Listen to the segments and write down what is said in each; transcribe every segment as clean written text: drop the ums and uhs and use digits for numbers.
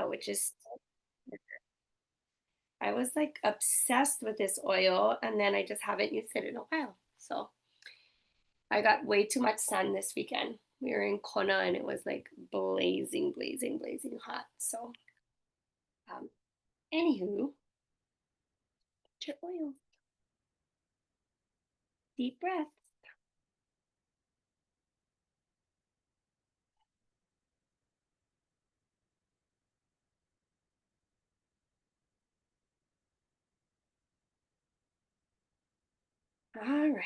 now, which is I was like obsessed with this oil and then I just haven't used it in a while. So I got way too much sun this weekend. We were in Kona and it was like blazing, blazing, blazing hot. So, um, anywho, your oil, deep breath. All right.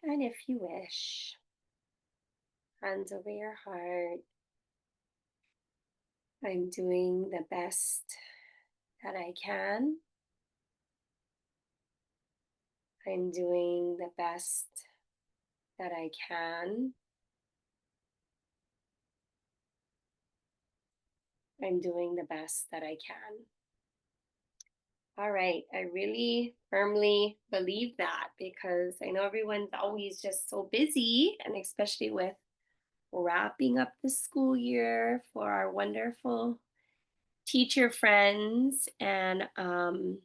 And if you wish, hands over your heart. I'm doing the best that I can. I'm doing the best that I can. I'm doing the best that I can. All right. I really firmly believe that because I know everyone's always just so busy, and especially with wrapping up the school year for our wonderful teacher friends and all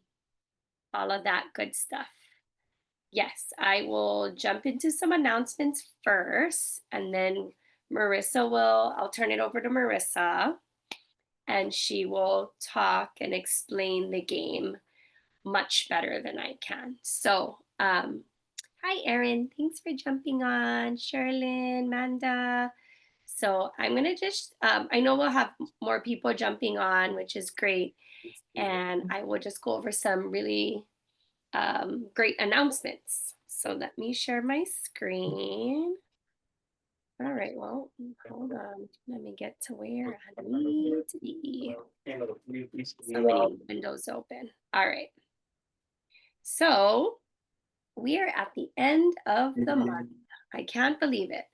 of that good stuff. Yes, I will jump into some announcements first, and then I'll turn it over to Marissa, and she will talk and explain the game much better than I can. So, hi, Erin. Thanks for jumping on. Sherilyn, Manda. So, I'm going to just, I know we'll have more people jumping on, which is great. And I will just go over some really great announcements. So, let me share my screen. All right, well, hold on. Let me get to where I need to be. So many windows open. All right. So, we are at the end of the month. I can't believe it.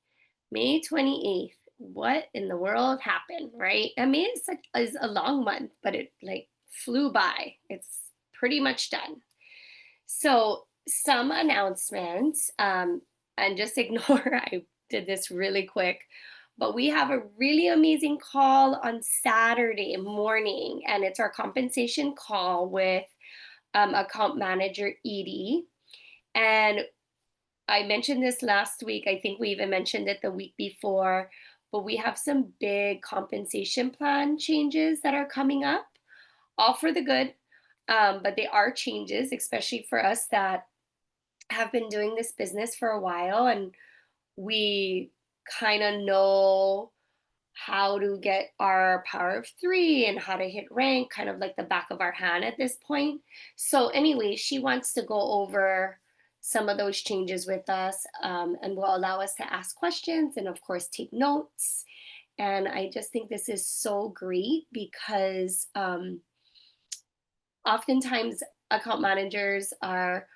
May 28th. What in the world happened, right? I mean, is a long month, but it like flew by. It's pretty much done. So, some announcements, and just ignore, I did this really quick, but we have a really amazing call on Saturday morning, and it's our compensation call with account manager Edie. And I mentioned this last week. I think we even mentioned it the week before, but we have some big compensation plan changes that are coming up, all for the good. But they are changes, especially for us that have been doing this business for a while and we kind of know how to get our power of three and how to hit rank kind of like the back of our hand at this point. So, anyway, she wants to go over some of those changes with us and will allow us to ask questions and, of course, take notes. And I just think this is so great because oftentimes account managers are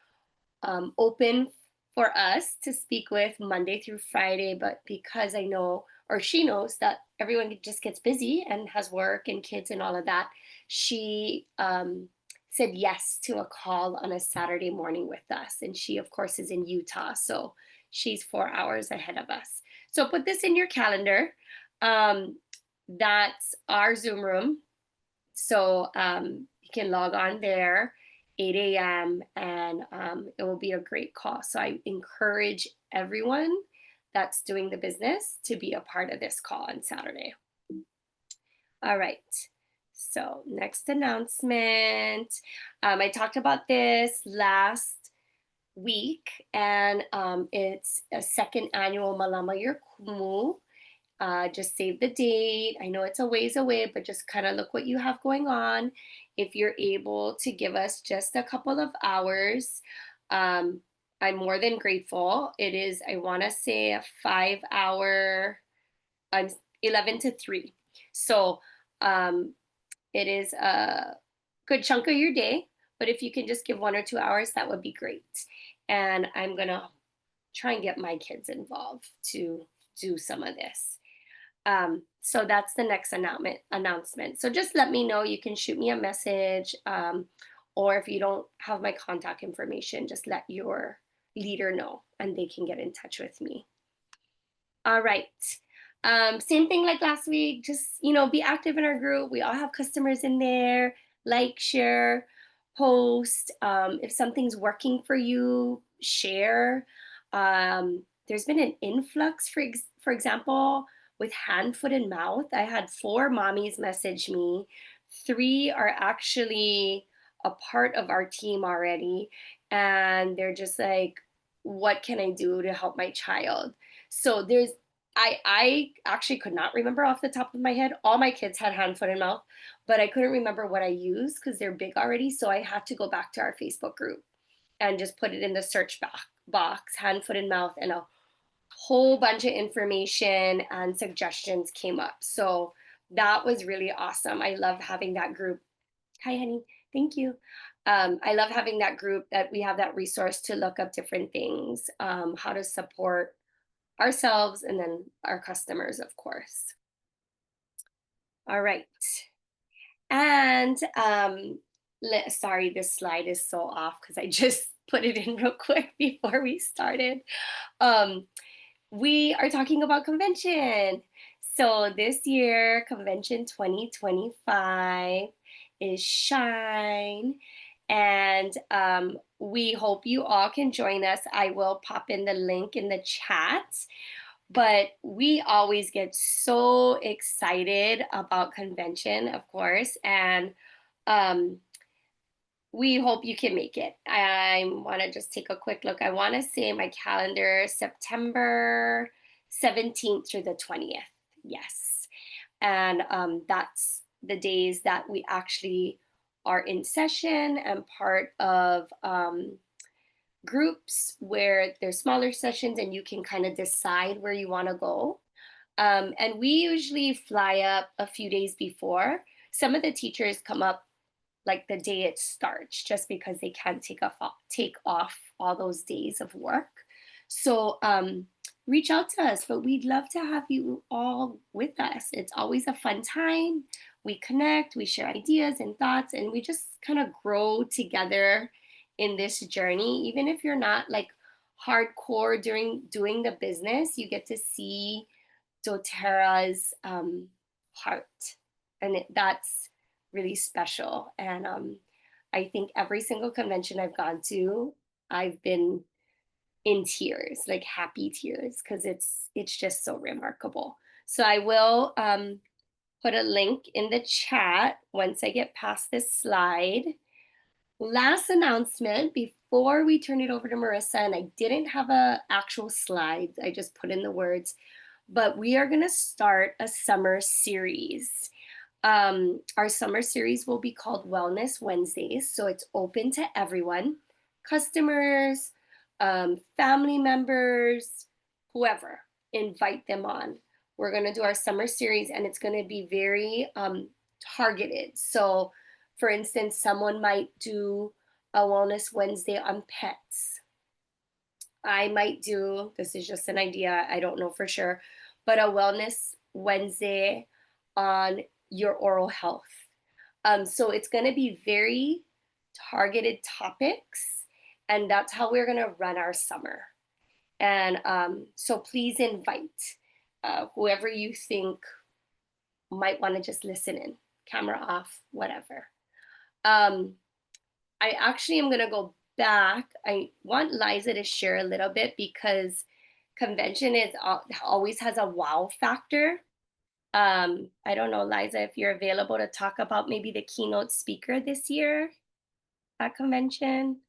open for us to speak with Monday through Friday, but because I know, or she knows, that everyone just gets busy and has work and kids and all of that, she said yes to a call on a Saturday morning with us. And she, of course, is in Utah, so she's 4 hours ahead of us. So put this in your calendar. Um, that's our Zoom room. So you can log on there 8 a.m. and it will be a great call. So I encourage everyone that's doing the business to be a part of this call on Saturday. All right. So next announcement. I talked about this last week, and it's a second annual Malama Your Kumu. Just save the date. I know it's a ways away, but just kind of look what you have going on. If you're able to give us just a couple of hours, um, I'm more than grateful. It is, I want to say, a 5 hour, 11 to 3. So um, it is a good chunk of your day. But if you can just give 1 or 2 hours, that would be great. And I'm going to try and get my kids involved to do some of this. So that's the next announcement. So just let me know. You can shoot me a message, or if you don't have my contact information, just let your leader know and they can get in touch with me. All right. Same thing like last week. Just, be active in our group. We all have customers in there. Like, share, post. If something's working for you, share. There's been an influx, for example, with hand, foot, and mouth. I had 4 mommies message me. 3 are actually a part of our team already. And they're just like, what can I do to help my child? So I actually could not remember off the top of my head. All my kids had hand, foot, and mouth, but I couldn't remember what I used because they're big already. So I had to go back to our Facebook group and just put it in the search box, hand, foot, and mouth, and a whole bunch of information and suggestions came up. So that was really awesome. I love having that group. Hi, honey. Thank you. I love having that group that we have that resource to look up different things, how to support ourselves and then our customers, of course. All right. And sorry, this slide is so off because I just put it in real quick before we started. Um, we are talking about convention. So this year, Convention 2025 is Shine. And we hope you all can join us. I will pop in the link in the chat. But we always get so excited about convention, of course. And um, we hope you can make it. I want to just take a quick look. I want to say my calendar, September 17th through the 20th. Yes. And that's the days that we actually are in session and part of groups where there's smaller sessions and you can kind of decide where you want to go. And we usually fly up a few days before. Some of the teachers come up like the day it starts, just because they can't take off all those days of work. So reach out to us, but we'd love to have you all with us. It's always a fun time. We connect, we share ideas and thoughts, and we just kind of grow together in this journey. Even if you're not like hardcore during doing the business, you get to see doTERRA's heart, and that's really special. And I think every single convention I've gone to, I've been in tears, like happy tears, because it's just so remarkable. So I will put a link in the chat once I get past this slide. Last announcement before we turn it over to Marissa, and I didn't have a actual slide, I just put in the words, but we are going to start a summer series. Our summer series will be called Wellness Wednesdays. So it's open to everyone, customers, family members, whoever, invite them on. We're going to do our summer series and it's going to be very targeted. So for instance, someone might do a Wellness Wednesday on pets. I might do, this is just an idea, I don't know for sure, but a Wellness Wednesday on your oral health. So it's going to be very targeted topics, and that's how we're going to run our summer. And so please invite whoever you think might want to just listen in, camera off, whatever. I actually am going to go back. I want Liza to share a little bit because convention is always has a wow factor. I don't know, Liza, if you're available to talk about maybe the keynote speaker this year at convention.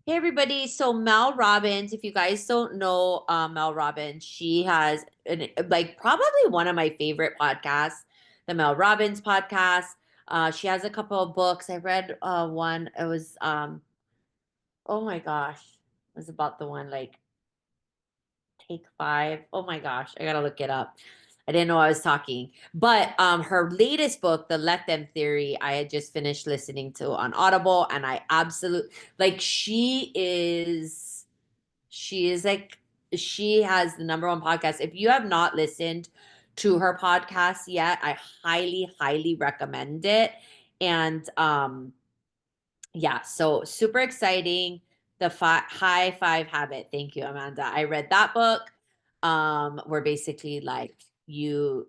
Hey everybody, so Mel Robbins, if you guys don't know Mel Robbins, she has like probably one of my favorite podcasts, the Mel Robbins podcast. She has a couple of books. I read one, it was oh my gosh, it was about the one like Take Five. Oh my gosh, I gotta look it up. I didn't know I was talking. But her latest book, The Let Them Theory, I had just finished listening to on Audible, and I absolutely like she is like she has the number one podcast. If you have not listened to her podcast yet, I highly, highly recommend it. And yeah, so super exciting. The High Five Habit. Thank you, Amanda. I read that book. Where basically like you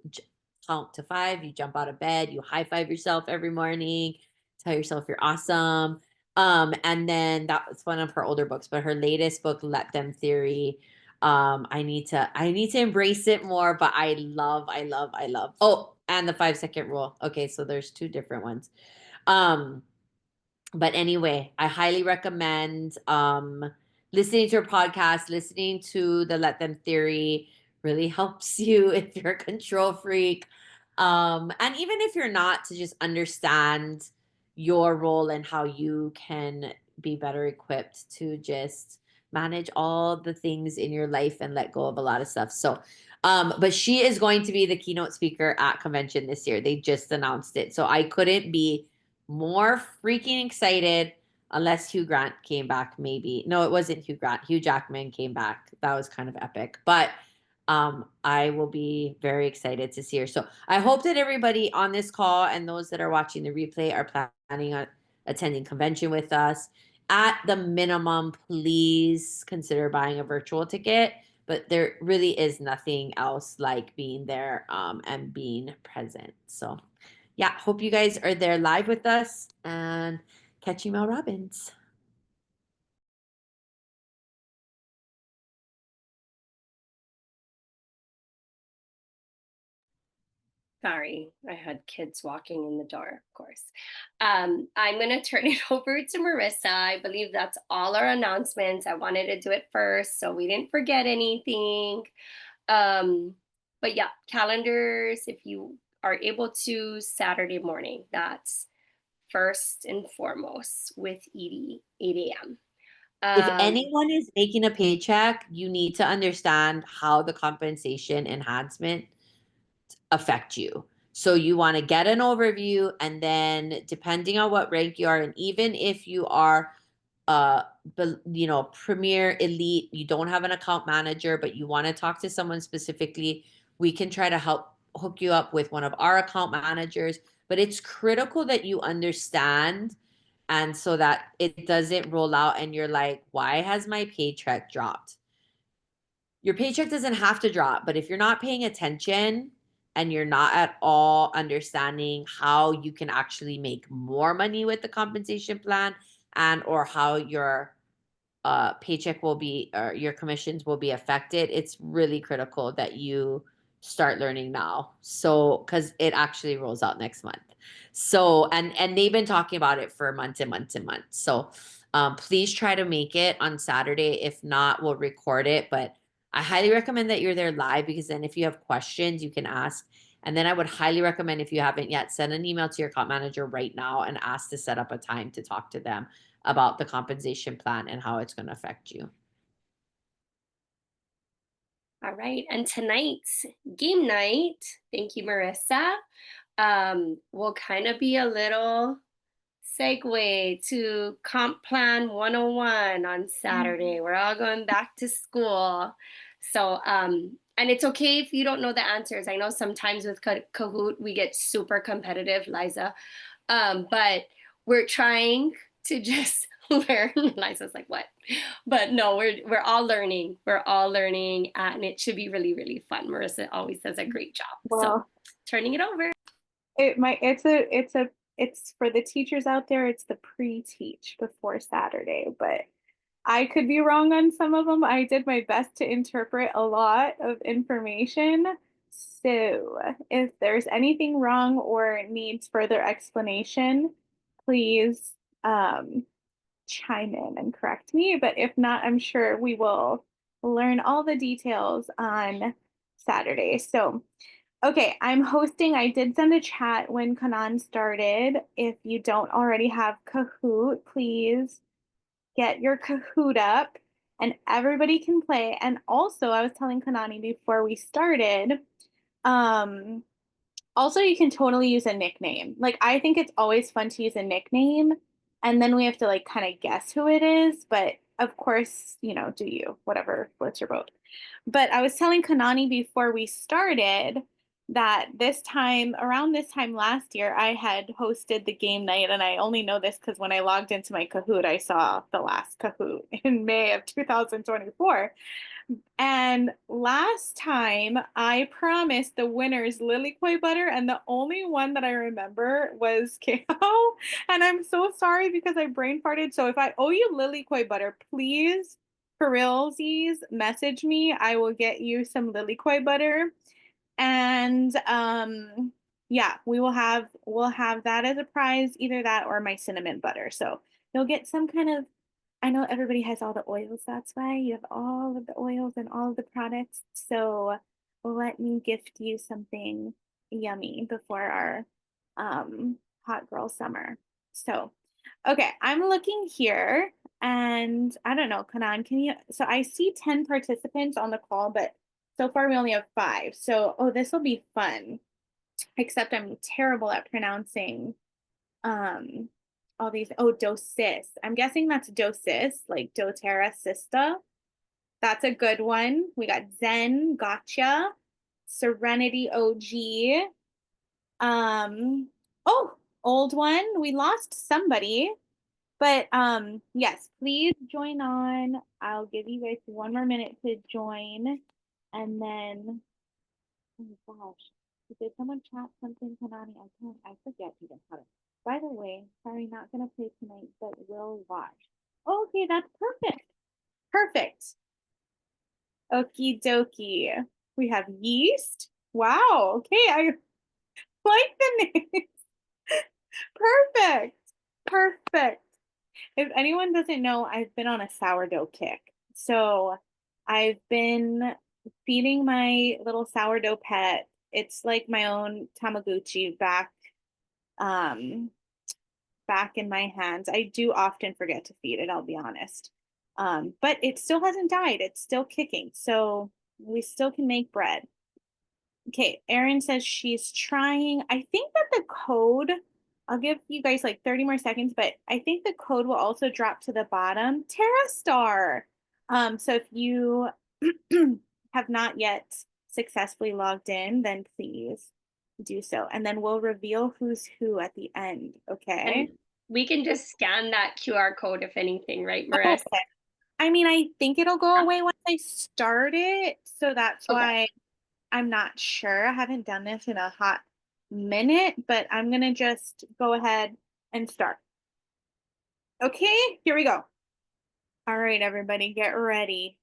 count to 5, you jump out of bed, you high five yourself every morning, tell yourself you're awesome. And then that was one of her older books, but her latest book, Let Them Theory. I need to embrace it more, but I love. Oh, and the 5 second rule. Okay, so there's two different ones. Um, but anyway, I highly recommend listening to her podcast, listening to the Let Them Theory really helps you if you're a control freak. And even if you're not, to just understand your role and how you can be better equipped to just manage all the things in your life and let go of a lot of stuff. So, but she is going to be the keynote speaker at convention this year. They just announced it. So I couldn't be more freaking excited unless Hugh Grant came back, maybe. No, it wasn't Hugh Grant. Hugh Jackman came back. That was kind of epic. But I will be very excited to see her. So I hope that everybody on this call and those that are watching the replay are planning on attending convention with us. At the minimum, please consider buying a virtual ticket. But there really is nothing else like being there and being present. So yeah, hope you guys are there live with us and catch you, Mel Robbins. Sorry, I had kids walking in the door, of course. I'm going to turn it over to Marissa. I believe that's all our announcements. I wanted to do it first so we didn't forget anything. Um, but yeah, calendars, if you are able to, Saturday morning, that's first and foremost with Edie, 8 a.m. If Um, anyone is making a paycheck, you need to understand how the compensation enhancement affect you. So you want to get an overview, and then depending on what rank you are, and even if you are premier elite, you don't have an account manager, but you want to talk to someone specifically, we can try to help hook you up with one of our account managers. But it's critical that you understand, and so that it doesn't roll out and you're like, why has my paycheck dropped? Your paycheck doesn't have to drop, but if you're not paying attention and you're not at all understanding how you can actually make more money with the compensation plan, and or how your paycheck will be, or your commissions will be affected, it's really critical that you start learning now. So, because it actually rolls out next month. So, and they've been talking about it for months and months and months. So, please try to make it on Saturday. If not, we'll record it. But I highly recommend that you're there live, because then if you have questions, you can ask. And then I would highly recommend, if you haven't yet, send an email to your account manager right now and ask to set up a time to talk to them about the compensation plan and how it's going to affect you. all right. And tonight's game night, thank you, Marissa, will kind of be a little segue to Comp Plan 101 on Saturday. We're all going back to school. So, and it's okay if you don't know the answers. I know sometimes with Kahoot, we get super competitive, Liza. But we're trying to just learn. Liza's like, what? But no, we're all learning. We're all learning, and it should be really, really fun. Marissa always does a great job. So Well, turning it over. it's for the teachers out there, it's the pre-teach before Saturday, but I could be wrong on some of them. I did my best to interpret a lot of information. So if there's anything wrong or needs further explanation, please chime in and correct me. But if not, I'm sure we will learn all the details on Saturday. So okay, I'm hosting. I did send a chat when Kanan started. If you don't already have Kahoot, please get your Kahoot up and everybody can play. And also, I was telling Kanani before we started, um, also, you can totally use a nickname. Like, I think it's always fun to use a nickname, and then we have to like kind of guess who it is. But of course, do you, whatever floats your boat. But I was telling Kanani before we started that around this time last year, I had hosted the game night, and I only know this because when I logged into my Kahoot, I saw the last Kahoot in May of 2024. And last time I promised the winners Lily Koi butter, and the only one that I remember was Kahoot. And I'm so sorry because I brain farted. So if I owe you Lily Koi butter, please, for realsies, message me. I will get you some Lily Koi butter. And yeah, we'll have that as a prize, either that or my cinnamon butter. So you'll get some kind of, I know everybody has all the oils, that's why you have all of the oils and all of the products. So let me gift you something yummy before our hot girl summer. So okay, I'm looking here and I don't know, Kanan, can you, so I see 10 participants on the call, but so far we only have 5. So, oh, this will be fun. Except I'm terrible at pronouncing um all these. Oh, dosis. I'm guessing that's dosis, like doTERRA cysta. That's a good one. We got Zen, Gotcha, Serenity OG. Oh, old one. We lost somebody. But yes, please join on. I'll give you guys one more minute to join. And then oh my gosh. Did someone chat something, Kanani? I forget even how to. By the way, sorry, not gonna play tonight, but will watch. Okay, that's perfect. Perfect. Okie dokie. We have yeast. Wow. Okay, I like the name. Perfect. Perfect. If anyone doesn't know, I've been on a sourdough kick. So I've been feeding my little sourdough pet. It's like my own Tamagotchi um back in my hands. I do often forget to feed it, I'll be honest. But it still hasn't died. It's still kicking. So we still can make bread. Okay, Erin says she's trying. I think that the code, I'll give you guys like 30 more seconds, but I think the code will also drop to the bottom. TerraStar. So if you have not yet successfully logged in, then please do so. And then we'll reveal who's who at the end. Okay. And we can just scan that QR code if anything, right, Marissa? Okay. I mean, I think it'll go away once I start it. So that's Okay. why I'm not sure. I haven't done this in a hot minute, but I'm going to just go ahead and start. Okay, here we go. All right, everybody, get ready.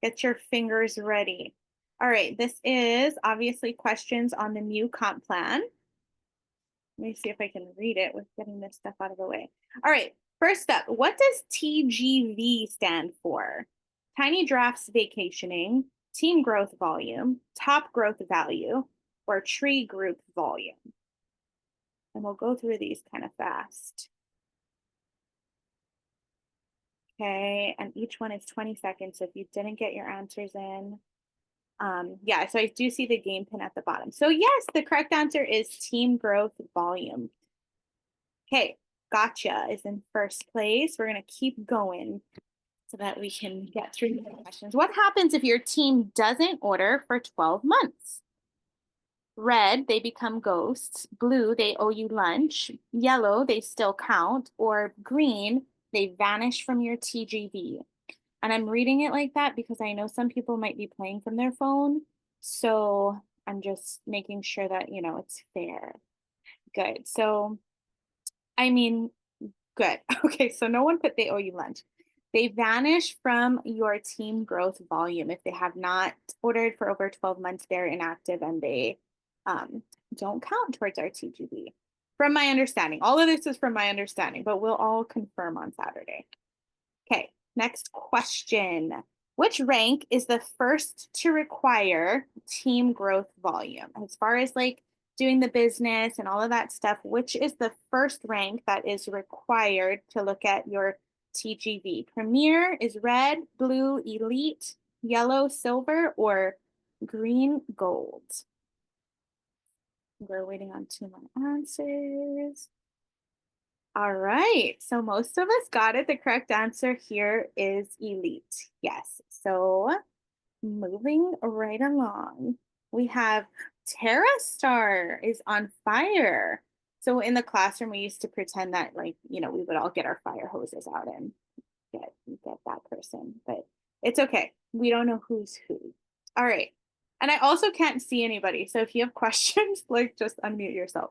Get your fingers ready. All right, this is obviously questions on the new comp plan. Let me see if I can read it with getting this stuff out of the way. All right, first up, what does TGV stand for? Tiny drafts vacationing, team growth volume, top growth value, or tree group volume? And we'll go through these kind of fast. Okay, and each one is 20 seconds. So if you didn't get your answers in, yeah, so I do see the game pin at the bottom. So yes, the correct answer is team growth volume. Okay, gotcha is in first place. We're going to keep going so that we can get through the questions. What happens if your team doesn't order for 12 months? Red, they become ghosts. Blue, they owe you lunch. Yellow, they still count. Or green, they vanish from your TGV. And I'm reading it like that because I know some people might be playing from their phone. So I'm just making sure that, it's fair. Good. So, I mean, good. Okay, so no one put they owe you lunch. They vanish from your team growth volume. If they have not ordered for over 12 months, they're inactive and they don't count towards our TGV. From my understanding, all of this is from my understanding, but we'll all confirm on Saturday. Okay, next question. Which rank is the first to require team growth volume? As far as like doing the business and all of that stuff, which is the first rank that is required to look at your TGV? Premier is red, blue, elite, yellow, silver, or green, gold? We're waiting on 2 more answers. All right, so most of us got it. The correct answer here is elite. Yes, so moving right along, we have TerraStar is on fire. So in the classroom, we used to pretend that we would all get our fire hoses out and get that person. But It's okay. We don't know who's who. All right. And I also can't see anybody. So if you have questions, like just unmute yourself.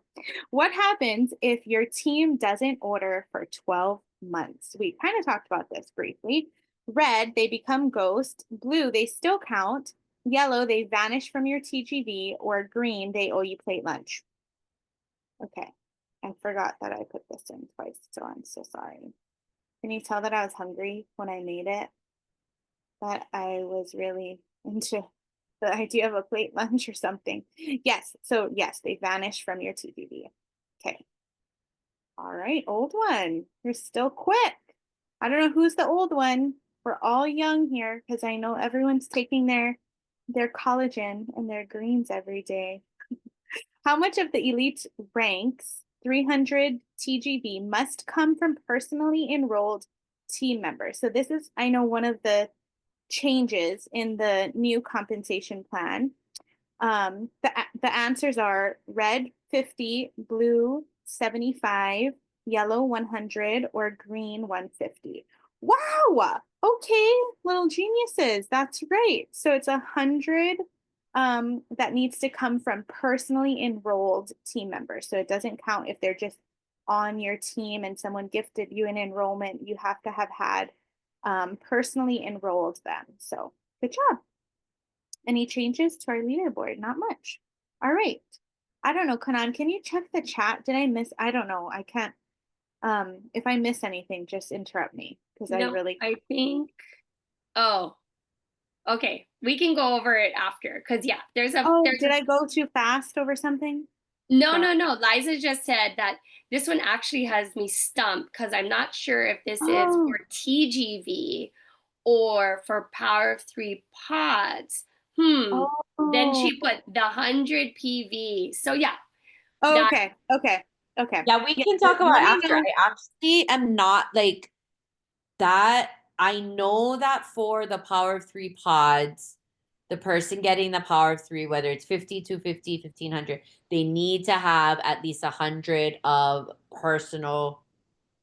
What happens if your team doesn't order for 12 months? We kind of talked about this briefly. Red, they become ghost. Blue, they still count. Yellow, they vanish from your TGV. Or green, they owe you plate lunch. Okay. I forgot that I put this in twice, so I'm so sorry. Can you tell that I was hungry when I made it? That I was really into the idea of a plate lunch or something. Yes. So yes, they vanish from your TVV. Okay. All right, old one. You're still quick. I don't know who's the old one. We're all young here because I know everyone's taking their collagen and their greens every day. How much of the elite ranks 300 TGV must come from personally enrolled team members? So this is, I know, one of the changes in the new compensation plan. The answers are red 50, blue 75, yellow 100, or green 150. Wow. Okay, little geniuses. That's right. So it's 100 that needs to come from personally enrolled team members. So it doesn't count if they're just on your team and someone gifted you an enrollment. You have to have had personally enrolled them. So good job. Any changes to our leaderboard? Not much. All right. I don't know, Kanan, can you check the chat? Did I miss? I don't know. I can't. If I miss anything, just interrupt me because I No, really. I think, oh, okay. We can go over it after because yeah, Oh, there's did a I go too fast over something? no, Sorry. no, no. Liza just said that this one actually has me stumped because I'm not sure if this is Oh, for TGV or for Power of Three pods. Hmm. Then oh, she put the 100 PV. So yeah, oh, that okay, okay, okay. Yeah, we Yeah, can so talk about let it me after. know. I actually am not like that. I know that for the power of three pods, the person getting the power of three, whether it's 50, 250, 1500, they need to have at least 100 of personal.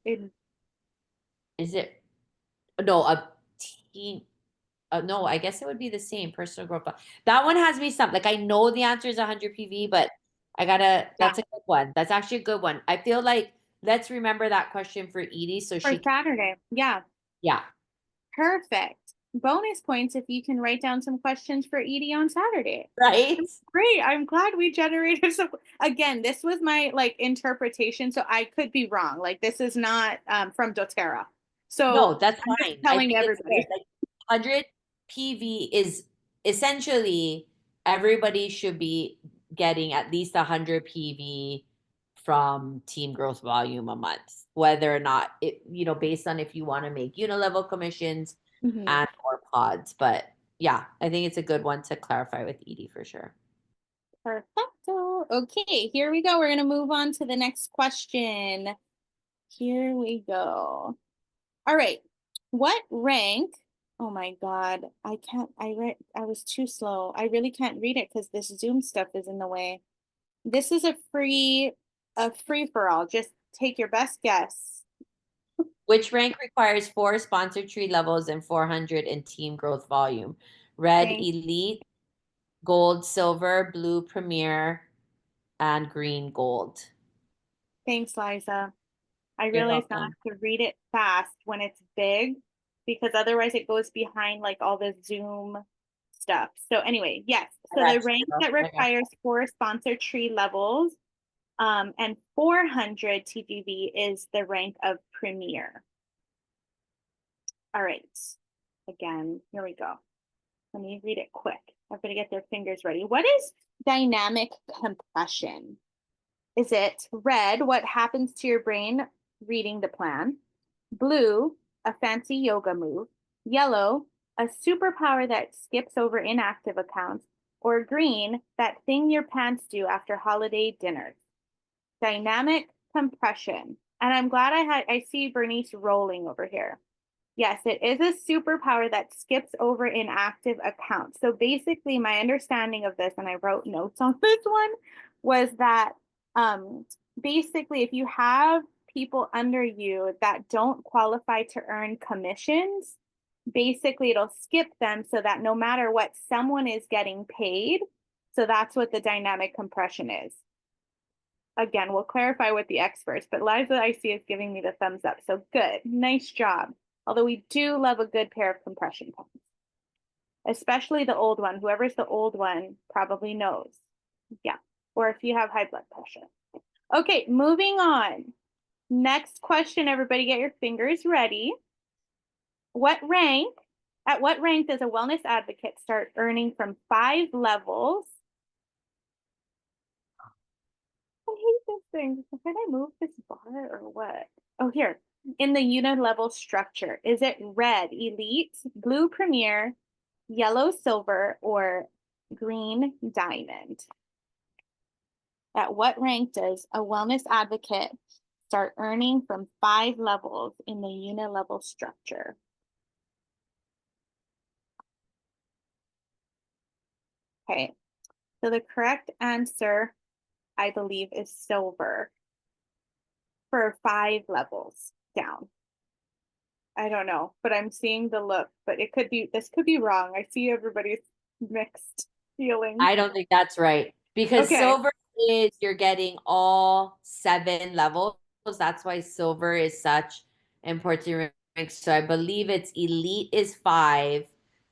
In- Is it? No, a team. No, I guess it would be the same personal growth. That one has me stumped. Like I know the answer is 100 PV, but I gotta. yeah, That's a good one. That's actually a good one. I feel like let's remember that question for Edie, so for she can. Saturday. Yeah, Yeah, perfect. Bonus points if you can write down some questions for Edie on Saturday. right. Great. I'm glad we generated some. Again, this was my like interpretation, so I could be wrong. Like this is not from doTERRA. So No, that's I'm just fine. I telling think it's good. everybody. Like 100 PV is essentially everybody should be getting at least 100 PV from team growth volume a month, whether or not it, based on if you want to make unilevel commissions Mhm. and or pods. But yeah, I think it's a good one to clarify with Edie for sure. Perfecto. Okay, here we go. We're going to move on to the next question. Here we go. All right. What rank? Oh my God. I can't, I was too slow. I really can't read it because this Zoom stuff is in the way. This is a free for all. Just take your best guess. Which rank requires 4 sponsor tree levels and 400 in team growth volume? Red Thanks, elite, gold, silver, blue premier, and green gold. thanks, Liza. I You're realize now I welcome. have to read it fast when it's big because otherwise it goes behind like all the Zoom stuff. So anyway, yes. I So got the you, rank girl. that I got requires 4 sponsor tree levels and 400 TGV is the rank of premier. All right. Again, here we go. Let me read it quick. Everybody get their fingers ready. What is dynamic compression? Is it red, what happens to your brain reading the plan? Blue, a fancy yoga move. Yellow, a superpower that skips over inactive accounts. Or green, that thing your pants do after holiday dinners. Dynamic compression. And I'm glad I see Bernice rolling over here. Yes, it is a superpower that skips over inactive accounts. So basically, my understanding of this, and I wrote notes on this one, was that um, basically, if you have people under you that don't qualify to earn commissions, basically it'll skip them so that no matter what, someone is getting paid. So that's what the dynamic compression is. Again, we'll clarify with the experts, but Liza, I see, is giving me the thumbs up. So good, nice job. Although we do love a good pair of compression pumps, especially the old one. Whoever's the old one probably knows. Yeah, or if you have high blood pressure. Okay, moving on. Next question, everybody get your fingers ready. At what rank does a wellness advocate start earning from 5 levels? I hate this thing. Can I move this bar or what? Oh, here. In the unit level structure, is it red, elite, blue, premier, yellow, silver, or green, diamond? At what rank does a wellness advocate start earning from 5 levels in the unit level structure? Okay, so the correct answer, I believe, is silver for 5 levels down. I don't know, but I'm seeing the look, but this could be wrong. I see everybody's mixed feelings. I don't think that's right because Okay. silver is you're getting all 7 levels. That's why silver is such important rank. So I believe it's elite is 5,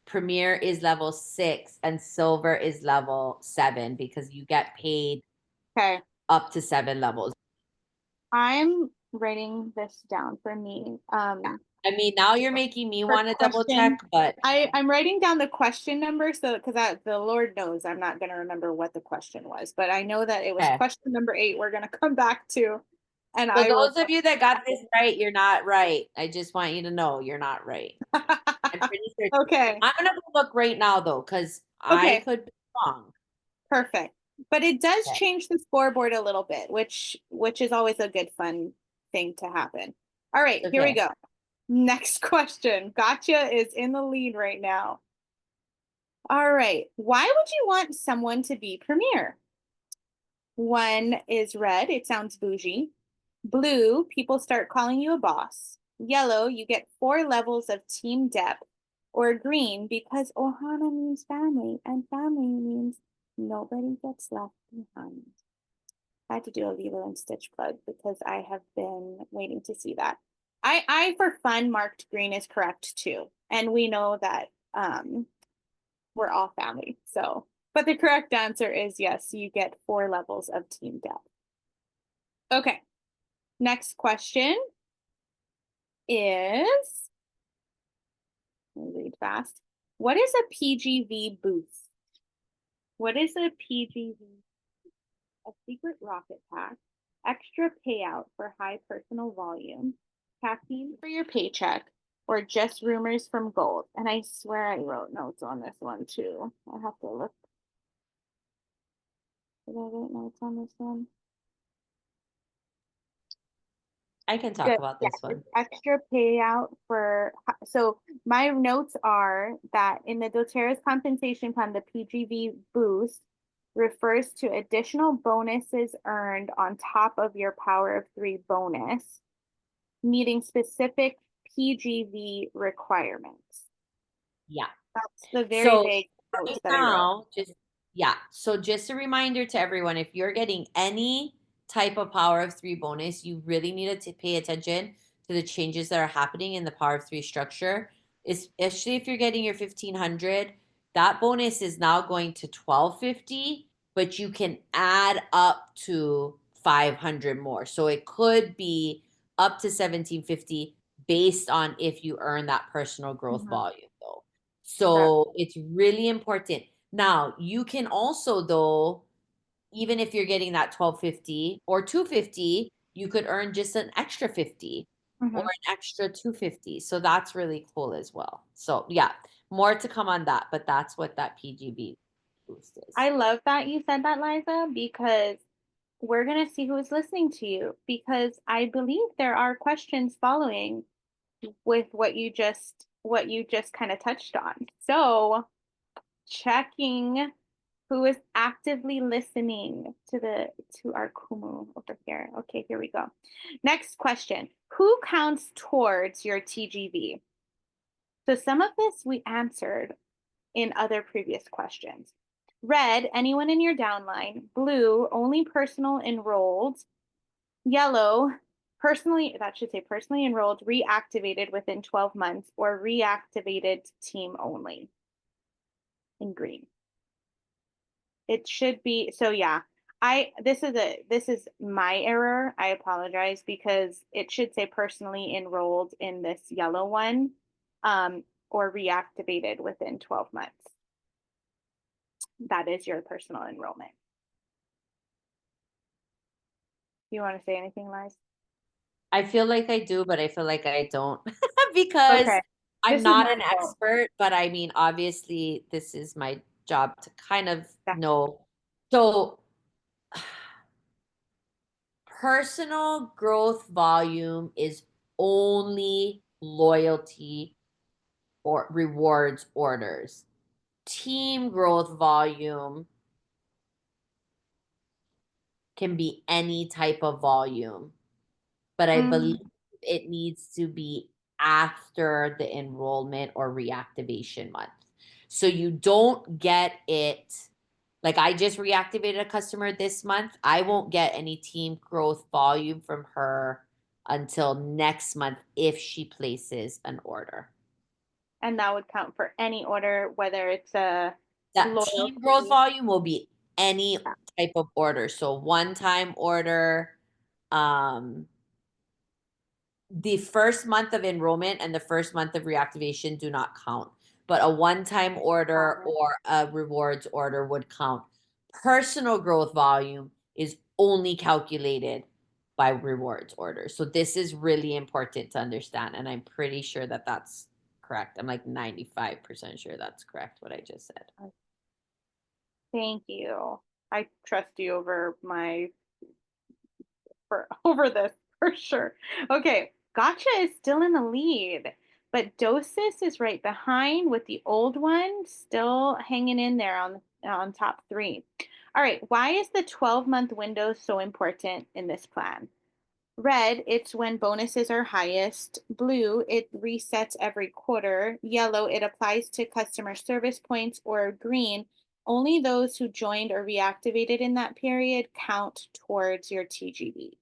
premier is level 6, and silver is level 7 because you get paid Okay. up to 7 levels. I'm writing this down for me. I mean, now you're making me For want to double question, check, but I'm writing down the question number so because the Lord knows I'm not going to remember what the question was, but I know that it was okay. question number 8 we're going to come back to, and So I will. those of you that got this right, you're not right. I just want you to know you're not right. I'm pretty sure. Okay. I'm gonna go look right now though, because I Okay. could be wrong. Perfect. But it does Okay. change the scoreboard a little bit, which is always a good fun thing to happen. All right, here we Okay. go. Next question. Gotcha is in the lead right now. All right. Why would you want someone to be premier? One is red, it sounds bougie. Blue, people start calling you a boss. Yellow, you get 4 levels of team depth. Or green, because Ohana means family, and family means nobody gets left behind. I had to do a Lilo and Stitch plug because I have been waiting to see that. I for fun marked green is correct too. And we know that we're all family. So, but the correct answer is yes, you get 4 levels of team depth. Okay. Next question is, let me read fast. What is a PGV boost? What is a PGV? A secret rocket pack, extra payout for high personal volume, caffeine for your paycheck, or just rumors from gold. And I swear I wrote notes on this one too. I have to look. Did I write notes on this one? I can talk Good. about Yeah, this it's one. extra payout for. So my notes are that in the doTERRA's compensation plan, the PGV boost refers to additional bonuses earned on top of your Power of 3 bonus, meeting specific PGV requirements. Yeah. That's the very So vague notes right that I wrote. now, So just a reminder to everyone, if you're getting any type of Power of 3 bonus, you really need to pay attention to the changes that are happening in the Power of 3 structure. Especially if you're getting your 1500, that bonus is now going to 1250, but you can add up to 500 more. So it could be up to 1750 based on if you earn that personal growth volume though. So it's really important. Now, you can also, though, even if you're getting that 1250 or 250, you could earn just an extra 50 or an extra 250. So that's really cool as well. So, yeah, more to come on that, but that's what that PGB boost is. I love that you said that, Liza, because we're going to see who is listening to you, because I believe there are questions following with what you just kind of touched on. So, checking who is actively listening to our Kumu over here. Okay, here we go. Next question. Who counts towards your TGV? So some of this we answered in other previous questions. Red, anyone in your downline. Blue, only personal enrolled. Yellow, personally, that should say personally enrolled, reactivated within 12 months, or reactivated team only in green. It should be, so yeah, this is my error. I apologize because it should say personally enrolled in this yellow one, or reactivated within 12 months. That is your personal enrollment. Do you want to say anything, Liz? I feel like I do, but I feel like I don't because Okay. I'm This is not my an fault. expert, but I mean, obviously, this is my job to kind of Yeah. know. So, personal growth volume is only loyalty or rewards orders. Team growth volume can be any type of volume, but I believe Mm. it needs to be after the enrollment or reactivation month. So you don't get it. Like I just reactivated a customer this month. I won't get any team growth volume from her until next month if she places an order. And that would count for any order, whether it's a That team growth loyalty. volume will be any Yeah. type of order. So one time order, um, the first month of enrollment and the first month of reactivation do not count, but a one-time order or a rewards order would count. Personal growth volume is only calculated by rewards orders. So this is really important to understand, and I'm pretty sure that that's correct. I'm like 95% sure that's correct what I just said. Thank you. I trust you over my for over this for sure. Okay, Gotcha is still in the lead, but Dosis is right behind with the old one still hanging in there on top three. All right, why is the 12-month window so important in this plan? Red, it's when bonuses are highest. Blue, it resets every quarter. Yellow, it applies to customer service points. Or green, only those who joined or reactivated in that period count towards your TGV.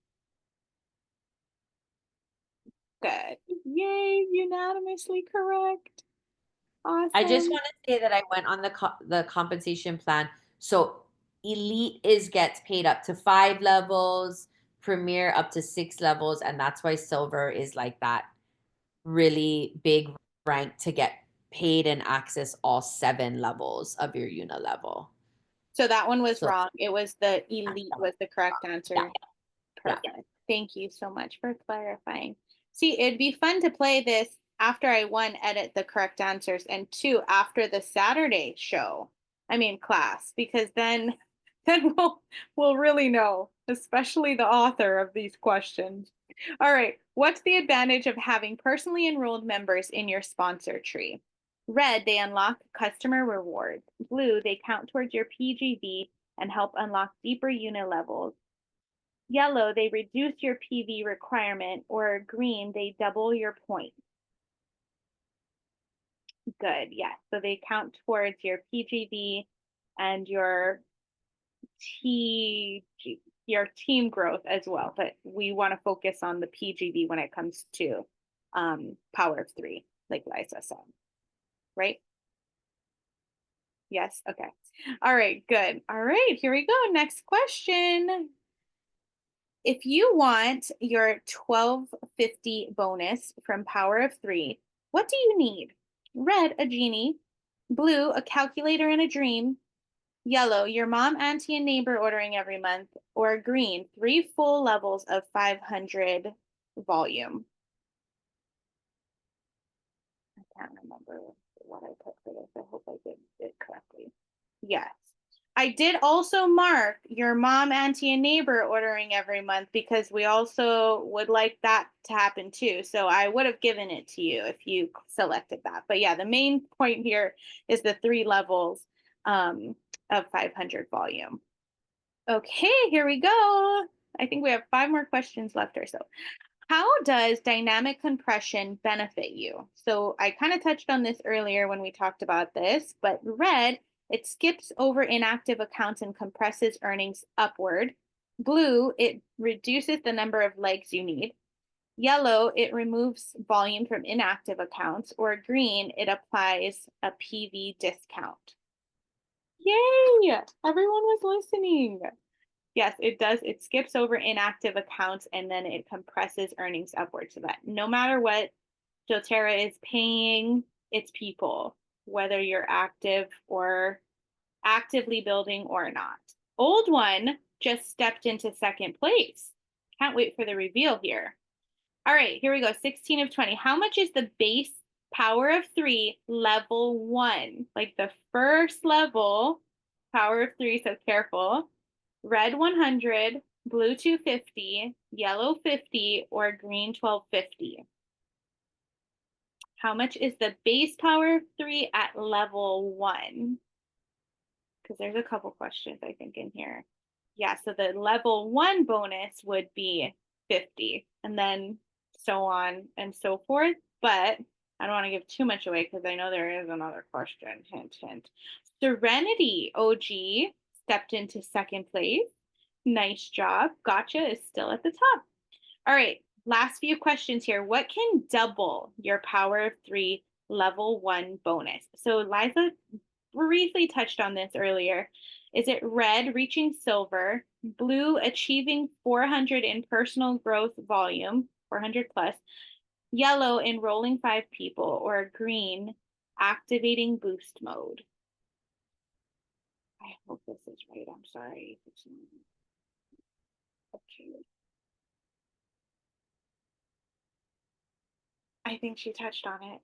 Good. Yay, unanimously correct. I just Awesome. want to say that I went on the compensation plan. So elite is gets paid up to 5 levels, premier up to 6 levels, and that's why silver is like that really big rank to get paid and access all 7 levels of your unit level. So that one was So wrong. It was the elite was the correct yeah, answer. yeah. Perfect. Thank you so much for clarifying. See, it'd be fun to play this after I one edit the correct answers and two after the Saturday show. I mean class, because then then we'll really know, especially the author of these questions. All right, what's the advantage of having personally enrolled members in your sponsor tree? Red, they unlock customer rewards. Blue, they count towards your PGV and help unlock deeper unit levels. Yellow, they reduce your PV requirement, or green, they double your points. Good, yes. So they count towards your PGV and T your team growth as well. But we want to focus on the PGV when it comes to power of three, like Liza said, right? Yes, okay. All right, good. All right, here we go. Next question. If you want your 1250 bonus from Power of Three, what do you need? Red, a genie. Blue, a calculator and a dream. Yellow, your mom, auntie, and neighbor ordering every month. Or green, 3 full levels of 500 volume. I can't remember what I put for this. I hope I did it correctly. Yes. I did also mark your mom, auntie, and neighbor ordering every month because we also would like that to happen too. So I would have given it to you if you selected that. But yeah, the main point here is the 3 levels of 500 volume. Okay, here we go. I think we have 5 more questions left or so. How does dynamic compression benefit you? So I kind of touched on this earlier when we talked about this, but red, it skips over inactive accounts and compresses earnings upward. Blue, it reduces the number of legs you need. Yellow, it removes volume from inactive accounts. Or green, it applies a PV discount. Yay! Everyone was listening. Yes, it does. It skips over inactive accounts and then it compresses earnings upward so that no matter what doTERRA is paying its people, whether you're active or actively building or not. Old one just stepped into second place. Can't wait for the reveal here. All right, here we go. 16 of 20. How much is the base power of 3 level 1? Like the first level, power of 3, so careful. Red 100, blue 250, yellow 50, or green 1250. How much is the base power of 3 at level 1? Because there's a couple questions I think in here. Yeah, so the level 1 bonus would be 50, and then so on and so forth. But I don't want to give too much away because I know there is another question. Hint, hint. Serenity OG stepped into second place. Nice job. Gotcha is still at the top. All right, last few questions here. What can double your power of 3 level 1 bonus? So Liza briefly touched on this earlier. Is it red reaching silver, blue achieving 400 in personal growth volume, 400 plus, yellow enrolling 5 people, or green activating boost mode? I hope this is right. I'm sorry. Okay. I think she touched on it.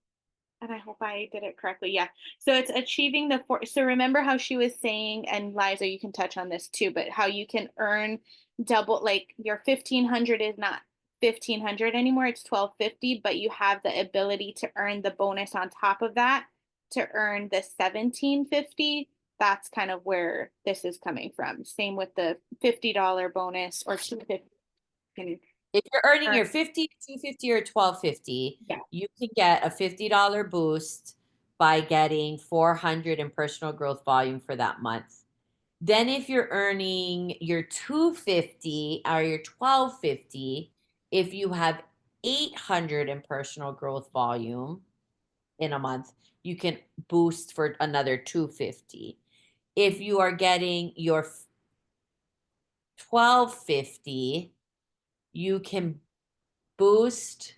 And I hope I did it correctly. Yeah. So it's achieving the four. So remember how she was saying, and Liza, you can touch on this too, but how you can earn double, like your 1500 is not 1500 anymore, it's 1250, but you have the ability to earn the bonus on top of that to earn the 1750. That's kind of where this is coming from. Same with the $50 bonus or 250. If you're earning your 50, 250, or 1250, Yeah. you can get a $50 boost by getting 400 in personal growth volume for that month. Then if you're earning your 250 or your 1250, if you have 800 in personal growth volume in a month, you can boost for another 250. If you are getting your 1250, you can boost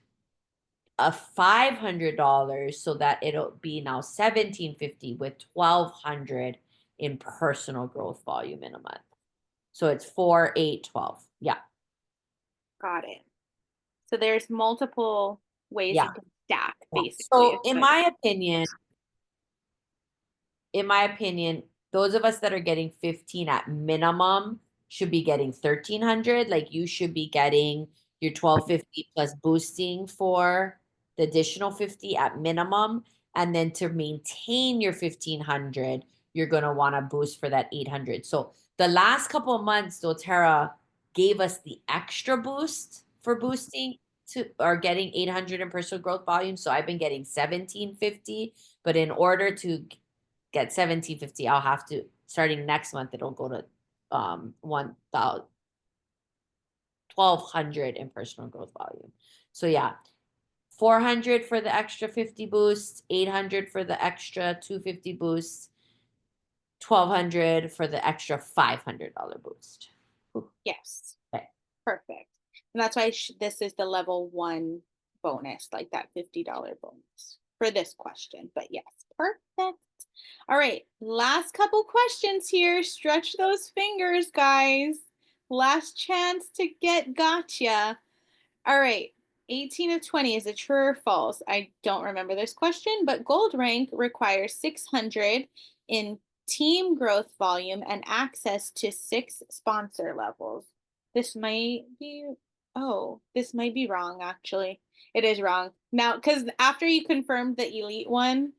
a $500 so that it'll be now 1750 with 1200 in personal growth volume in a month. So it's 4, 8, 12. Yeah. Got it. So there's multiple ways Yeah. you can stack, Yeah. basically. So in my opinion, those of us that are getting 15 at minimum should be getting 1300. Like you should be getting your 1250 plus boosting for the additional 50 at minimum. And then to maintain your 1500, you're going to want to boost for that 800. So the last couple of months, doTERRA gave us the extra boost for boosting to or getting 800 in personal growth volume. So I've been getting 1750, but in order to get 1750, I'll have to, starting next month, it'll go to 1200 in personal growth volume. So yeah, 400 for the extra 50 boost, 800 for the extra 250 boost, 1200 for the extra $500 boost. Yes. Okay. Perfect. And that's why this is the level 1 bonus, like that $50 bonus for this question. But yes, perfect. All right, last couple questions here. Stretch those fingers, guys. Last chance to get gotcha. All right, 18 of 20 is a true or false. I don't remember this question, but gold rank requires 600 in team growth volume and access to 6 sponsor levels. This might be, oh, this might be wrong, actually. It is wrong. Now, because after you confirmed the elite one,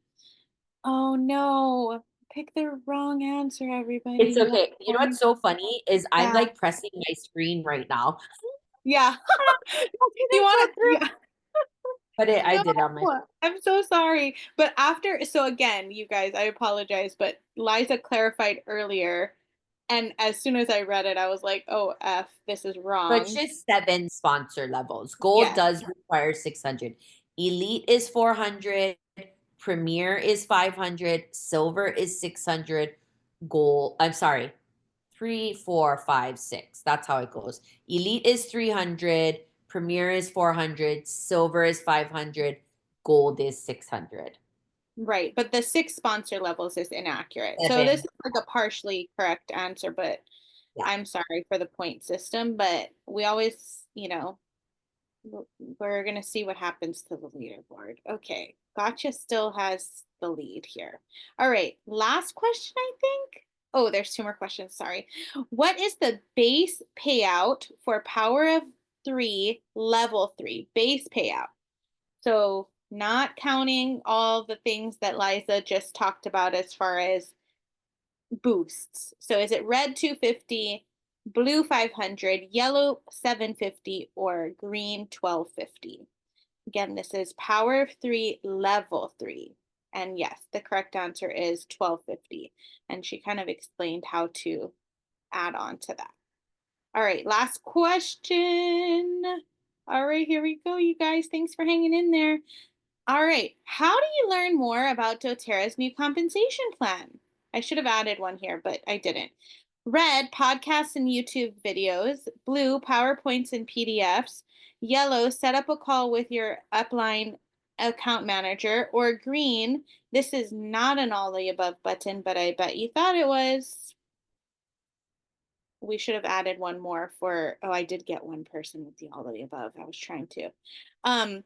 oh no, pick the wrong answer, everybody. It's okay. You know what's so funny is I'm Yeah. like pressing my screen right now. Yeah. You want to? Yeah. But I No, did on my. I'm so sorry. But after, so again, you guys, I apologize, but Liza clarified earlier. And as soon as I read it, I was like, oh, F, this is So it's wrong. just 7 sponsor levels. Gold Yes. does require 600. Elite is 400. Premier is 500. Silver is 600. Gold, I'm sorry, 3, 4, 5, 6. That's how it goes. Elite is 300. Premier is 400. Silver is 500. Gold is 600. Right. But the 6 sponsor levels is inaccurate. So this 7. is like a partially correct answer, but Yeah. I'm sorry for the point system. But we always, we're going to see what happens to the leaderboard. Okay. Gotcha still has the lead here. All right. Last question, I think. Oh, there's 2 more questions. Sorry. What is the base payout for Power of 3 level 3? Base payout. So, not counting all the things that Liza just talked about as far as boosts. So, is it red 250, blue 500, yellow 750, or green 1250? Again, this is Power of 3 level 3. And yes, the correct answer is 1250. And she kind of explained how to add on to that. All right, last question. All right, here we go, you guys. Thanks for hanging in there. All right. How do you learn more about doTERRA's new compensation plan? I should have added one here, but I didn't. Red, podcasts and YouTube videos. Blue, PowerPoints and PDFs. Yellow, set up a call with your upline account manager. Or green, this is not an all the above button, but I bet you thought it was. We should have added one more for, oh, I did get one person with the all of the above. I was trying to. Um,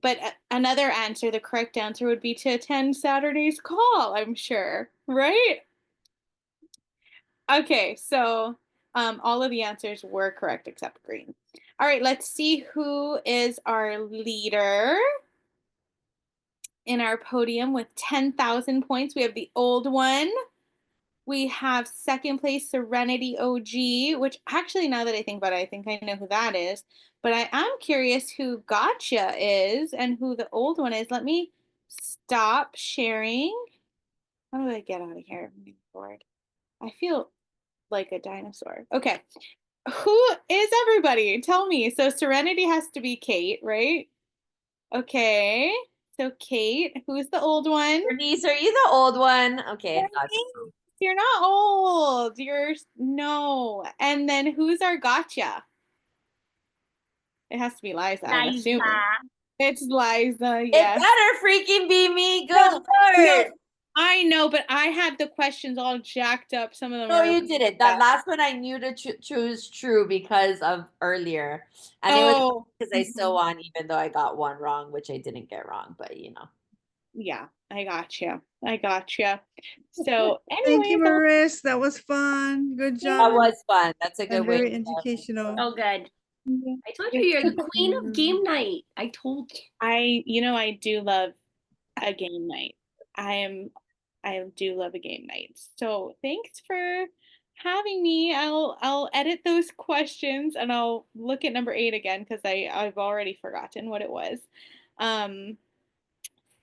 but another answer, the correct answer would be to attend Saturday's call, I'm sure, right? Okay, so all of the answers were correct except green. All right, let's see who is our leader in our podium with 10,000 points. We have the old one. We have second place Serenity OG, which actually, now that I think about it, I think I know who that is. But I am curious who Gotcha is and who the old one is. Let me stop sharing. How do I get out of here? I'm bored. I feel like a dinosaur. Okay. Who is everybody? Tell me. So Serenity has to be Kate, right? Okay. So Kate, who's the old one? Bernice, are you the old one? Okay, I thought so. You're not old. You're no. And then who's our gotcha? It has to be Liza, I'm Liza. assuming. It's Liza, It yes. better freaking be me. Good No, no, Lord. I know, but I had the questions all jacked up. Some of them No, are. you didn't. That last one I knew to choose true because of earlier. And it was Oh, because I still won, even though I got one wrong, which I didn't get wrong, but you know. yeah, I got you. I got you. So, Thank you, anyways, Maris. That was fun. Good That job. was fun. That's a good And way to very go. educational. So good. yeah. I told you you're the queen of game night. I told you. I do love a game night. I do love a game night. So thanks for having me. I'll edit those questions and I'll look at number 8 again because I've already forgotten what it was. Um,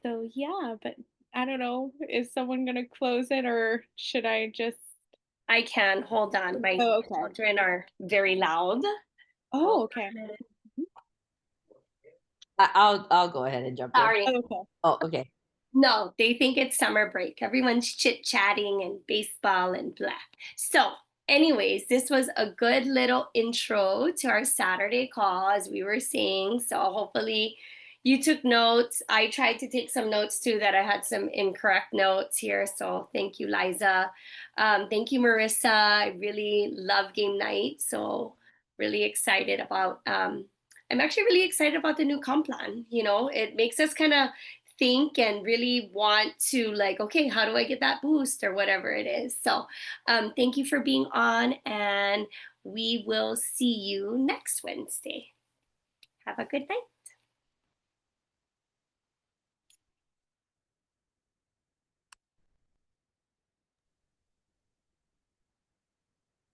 so yeah, but I don't know. Is someone gonna close it or should I just? I can. Hold on. My Oh, okay. children are very loud. Oh, okay. I'll go ahead and jump in. Sorry. Okay. Oh, okay. No, they think it's summer break. Everyone's chit-chatting and baseball and blah. So, anyways, this was a good little intro to our Saturday call, as we were saying. So, hopefully, you took notes. I tried to take some notes too, that I had some incorrect notes here. So, thank you, Liza. Thank you, Marissa. I really love game night. So, really excited about. I'm actually really excited about the new comp plan. You know, it makes us kind of think and really want to, like, okay, how do I get that boost or whatever it is. So thank you for being on, and we will see you next Wednesday. Have a good night.